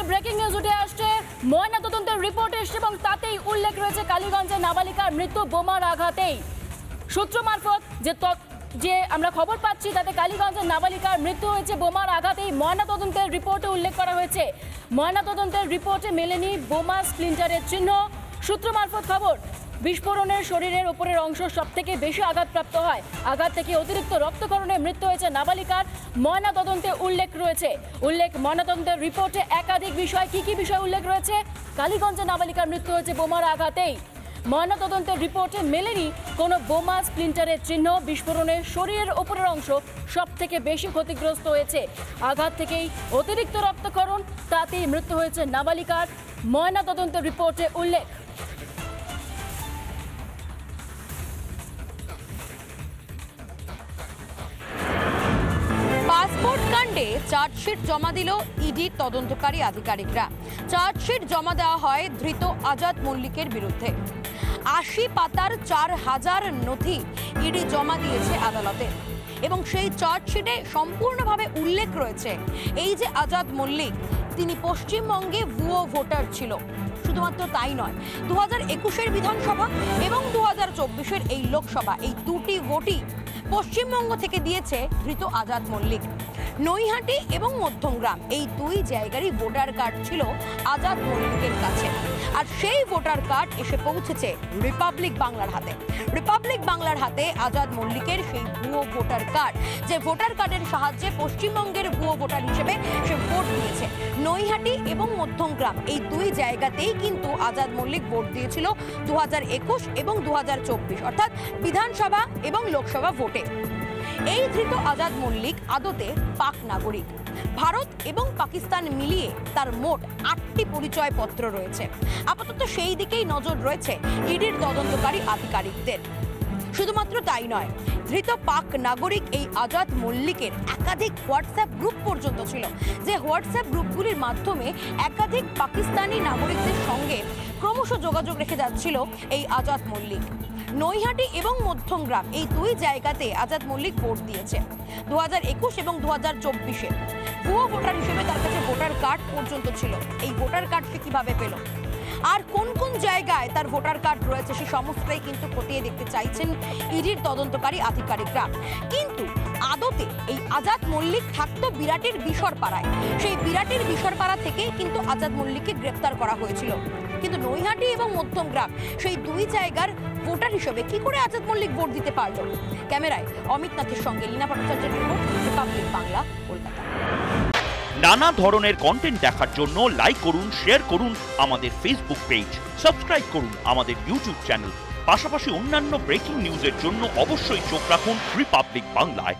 Breaking news উঠে আসছে, ময়নাতদন্তের রিপোর্ট এসেছে এবং তাতেই উল্লেখ রয়েছে কালীগঞ্জের নাবালিকার মৃত্যু বোমার আঘাতেই। সূত্র মারফত যে আমরা খবর পাচ্ছি তাতে কালীগঞ্জের নাবালিকার মৃত্যু হয়েছে বোমার আঘাতেই। ময়নাতদন্তের রিপোর্টে উল্লেখ করা হয়েছে, ময়নাতদন্তের রিপোর্টে মেলেনি বোমা স্প্লিন্টারের চিহ্ন। সূত্র মারফত খবর, বিস্ফোরণের শরীরের উপরের অংশ সবথেকে বেশি আঘাতপ্রাপ্ত হয়। আঘাত থেকে অতিরিক্ত রক্তক্ষরণে মৃত্যু হয়েছে নাবালিকার। ময়নাতদন্তে উল্লেখ রয়েছে, ময়নাতদন্তের রিপোর্টে একাধিক বিষয়। কি বিষয় উল্লেখ রয়েছে? কালীগঞ্জে নাবালিকার মৃত্যু হয়েছে বোমার আঘাতেই। ময়নাতদন্তের রিপোর্টে মেলেনি কোনো বোমা স্প্লিন্টারের চিহ্ন। বিস্ফোরণে শরীরের উপরের অংশ সবথেকে বেশি ক্ষতিগ্রস্ত হয়েছে। আঘাত থেকেই অতিরিক্ত রক্তক্ষরণ, তাতেই মৃত্যু হয়েছে নাবালিকার। ময়নাতদন্তের রিপোর্টে উল্লেখ। পাসপোর্ট কাণ্ডে চার্জশিট জমা দিল ইডির তদন্তকারী আধিকারিকরা। চার্জশিট জমা দেওয়া হয় ধৃত আজাদ মল্লিকের বিরুদ্ধে। ৮০ পাতার ৪,০০০ নথি ইডি জমা দিয়েছে আদালতে এবং সেই চার্জশিটে সম্পূর্ণভাবে উল্লেখ রয়েছে এই যে আজাদ মল্লিক, তিনি পশ্চিমবঙ্গে ভুয়ো ভোটার ছিল। শুধুমাত্র তাই নয়, 2021-এর বিধানসভা এবং 2024-এর এই লোকসভা, এই দুটি ভোটই পশ্চিমবঙ্গ থেকে দিয়েছে ধৃত আজাদ মল্লিক। নৈহাটি এবং মধ্যমগ্রাম এই দুই জায়গারই ভোটার কার্ড ছিল আজাদ মল্লিকের কাছে, আর সেই ভোটার কার্ড এসে পৌঁছেছে রিপাবলিক বাংলার হাতে। রিপাবলিক বাংলার হাতে আজাদ মল্লিকের সেই ভুয়ো ভোটার কার্ড, যে ভোটার কার্ডের সাহায্যে পশ্চিমবঙ্গের ভুয়ো ভোটার হিসেবে সে ভোট দিয়েছে। নৈহাটি এবং মধ্যমগ্রাম এই দুই জায়গাতেই কিন্তু আজাদ মল্লিক ভোট দিয়েছিল 2021 এবং 2024, অর্থাৎ বিধানসভা এবং লোকসভা ভোটে। এই ধৃত আজাদ মল্লিক আদতে পাক নাগরিক। ভারত এবং পাকিস্তান মিলিয়ে তার মোট ৮টি পরিচয়পত্র রয়েছে। আপাতত সেই দিকেই নজর রয়েছে ইডির তদন্তকারী আধিকারিকদের। শুধুমাত্র তাই নয়, ধৃত পাক নাগরিক এই আজাদ মল্লিকের একাধিক হোয়াটসঅ্যাপ গ্রুপ পর্যন্ত ছিল, যে হোয়াটসঅ্যাপ গ্রুপগুলির মাধ্যমে একাধিক পাকিস্তানি নাগরিকদের সঙ্গে ক্রমশ যোগাযোগ রেখে যাচ্ছিল এই আজাদ মল্লিক। নৈহাটি এবং মধ্যমগ্রাম এই দুই জায়গাতে আজাদ মল্লিক ভোট দিয়েছে। 2021 এবং 2024-এ ভুয়ো ভোটার হিসেবে তার কাছে ভোটার কার্ড পর্যন্ত ছিল। এই ভোটার কার্ড সে কিভাবে পেল, আর কোন কোন জায়গায় তার ভোটার কার্ড রয়েছে, সে সমস্তটাই কিন্তু খতিয়ে দেখতে চাইছেন ইডির তদন্তকারী আধিকারিকরা। কিন্তু আদতে এই আজাদ মল্লিক থাকতো বিরাটের বিশরপাড়ায়। সেই বিরাটের বিশরপাড়া থেকেই কিন্তু আজাদ মল্লিককে গ্রেপ্তার করা হয়েছিল। কিন্তু নৈহাটি এবং মধ্যমগ্রাম সেই দুই জায়গার ভোটার হিসেবে কি করে আজাদ মল্লিক ভোট দিতে পারল? ক্যামেরায় অমিত নাথের সঙ্গে লীনা ভট্টাচার্যের রিপোর্ট, রিপাবলিক বাংলা, কলকাতা। নানা ধরনের কন্টেন্ট দেখার জন্য লাইক করুন, শেয়ার করুন আমাদের ফেসবুক পেজ, সাবস্ক্রাইব করুন আমাদের ইউটিউব চ্যানেল। পাশাপাশি অন্যান্য ব্রেকিং নিউজের জন্য অবশ্যই চোখ রাখুন রিপাবলিক বাংলায়।